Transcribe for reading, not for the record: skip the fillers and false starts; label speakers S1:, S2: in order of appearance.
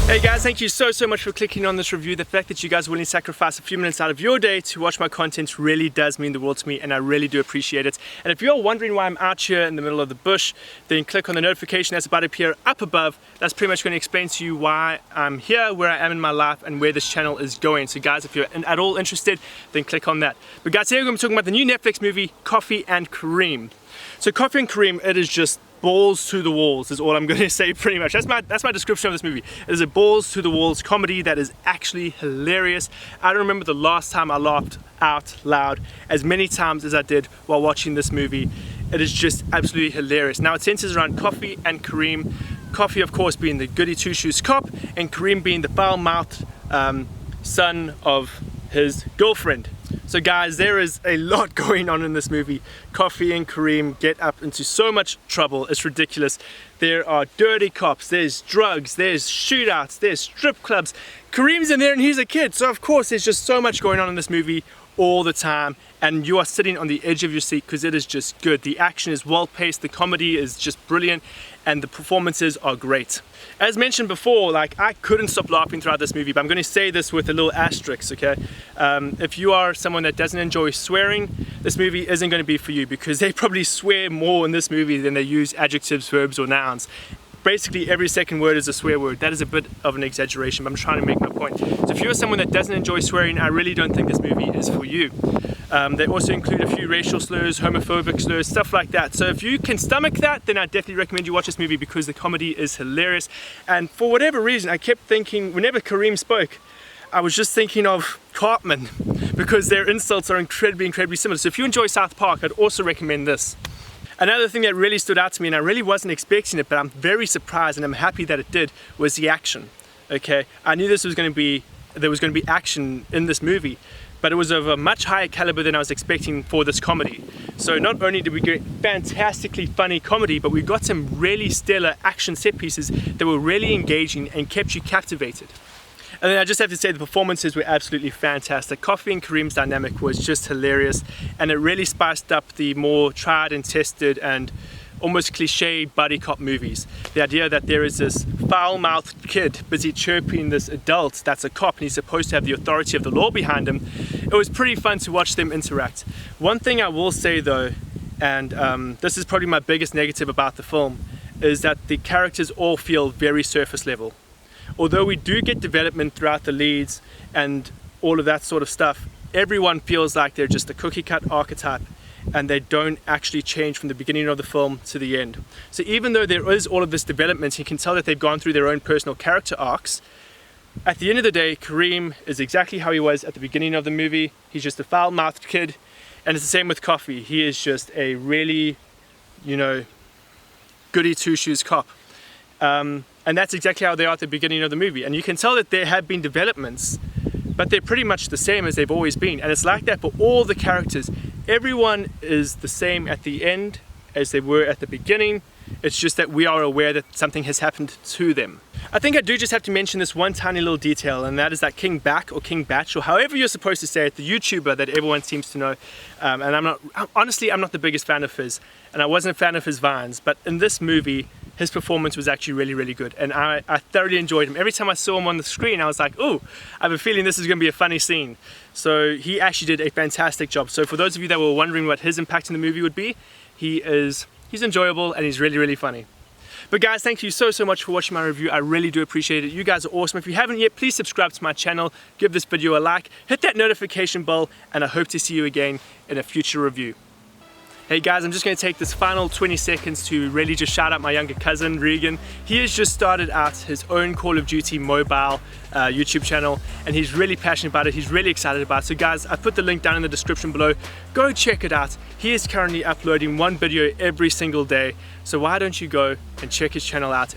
S1: Hey guys, thank you so much for clicking on this review. The fact that you guys are willing to sacrifice a few minutes out of your day to watch my content really does mean the world to me, and I really do appreciate it. And if you're wondering why I'm out here in the middle of the bush, then click on the notification that's about to appear up above. That's pretty much going to explain to you why I'm here, where I am in my life, and where this channel is going. So guys, if you're at all interested, then click on that. But guys, today we're going to be talking about the new Netflix movie, Coffee and Kareem. So Coffee and Kareem, it is just balls to the walls is all I'm going to say pretty much. That's my description of this movie. It is a balls to the walls comedy that is actually hilarious. I don't remember the last time I laughed out loud as many times as I did while watching this movie. It is just absolutely hilarious. Now it centers around Coffee and Kareem. Coffee, of course, being the goody two-shoes cop, and Kareem being the foul-mouthed son of his girlfriend. So guys, there is a lot going on in this movie. Coffee and Kareem get up into so much trouble, it's ridiculous. There are dirty cops, there's drugs, there's shootouts, there's strip clubs. Kareem's in there and he's a kid, so of course there's just so much going on in this movie all the time, and you are sitting on the edge of your seat because it is just good. The action is well paced, the comedy is just brilliant, and the performances are great. As mentioned before, like, I couldn't stop laughing throughout this movie, but I'm going to say this with a little asterisk, okay? If you are someone that doesn't enjoy swearing, this movie isn't going to be for you, because they probably swear more in this movie than they use adjectives, verbs, or nouns. Basically every second word is a swear word. That is a bit of an exaggeration, but I'm trying to make my point. So if you're someone that doesn't enjoy swearing, I really don't think this movie is for you. They also include a few racial slurs, homophobic slurs, stuff like that. So if you can stomach that, then I definitely recommend you watch this movie, because the comedy is hilarious. And for whatever reason, I kept thinking, whenever Kareem spoke, I was just thinking of Cartman, because their insults are incredibly similar. So if you enjoy South Park, I'd also recommend this. Another thing that really stood out to me, and I really wasn't expecting it, but I'm very surprised and I'm happy that it did, was the action. Okay, I knew there was going to be action in this movie, but it was of a much higher caliber than I was expecting for this comedy. So not only did we get fantastically funny comedy, but we got some really stellar action set pieces that were really engaging and kept you captivated. And then I just have to say the performances were absolutely fantastic. Coffee and Kareem's dynamic was just hilarious, and it really spiced up the more tried and tested and almost cliche buddy cop movies. The idea that there is this foul-mouthed kid busy chirping this adult that's a cop and he's supposed to have the authority of the law behind him, it was pretty fun to watch them interact. One thing I will say though, and this is probably my biggest negative about the film, is that the characters all feel very surface level. Although we do get development throughout the leads and all of that sort of stuff, everyone feels like they're just a cookie-cut archetype, and they don't actually change from the beginning of the film to the end. So even though there is all of this development, you can tell that they've gone through their own personal character arcs. At the end of the day, Kareem is exactly how he was at the beginning of the movie. He's just a foul-mouthed kid, and it's the same with Coffee. He is just a really, goody two-shoes cop. And that's exactly how they are at the beginning of the movie. And you can tell that there have been developments, but they're pretty much the same as they've always been. And it's like that for all the characters. Everyone is the same at the end as they were at the beginning. It's just that we are aware that something has happened to them. I think I do just have to mention this one tiny little detail, and that is that King Bach, or King Batch, or however you're supposed to say it, the YouTuber that everyone seems to know, and honestly, I'm not the biggest fan of his, and I wasn't a fan of his vines, but in this movie, his performance was actually really good, and I thoroughly enjoyed him. Every time I saw him on the screen, I was like, oh, I have a feeling this is going to be a funny scene. So he actually did a fantastic job. So for those of you that were wondering what his impact in the movie would be, he's enjoyable and he's really funny. But guys, thank you so much for watching my review. I really do appreciate it. You guys are awesome. If you haven't yet, please subscribe to my channel, give this video a like, hit that notification bell, and I hope to see you again in a future review. Hey guys, I'm just going to take this final 20 seconds to really just shout out my younger cousin, Regan. He has just started out his own Call of Duty mobile YouTube channel, and he's really passionate about it. He's really excited about it. So guys, I put the link down in the description below. Go check it out. He is currently uploading one video every single day. So why don't you go and check his channel out?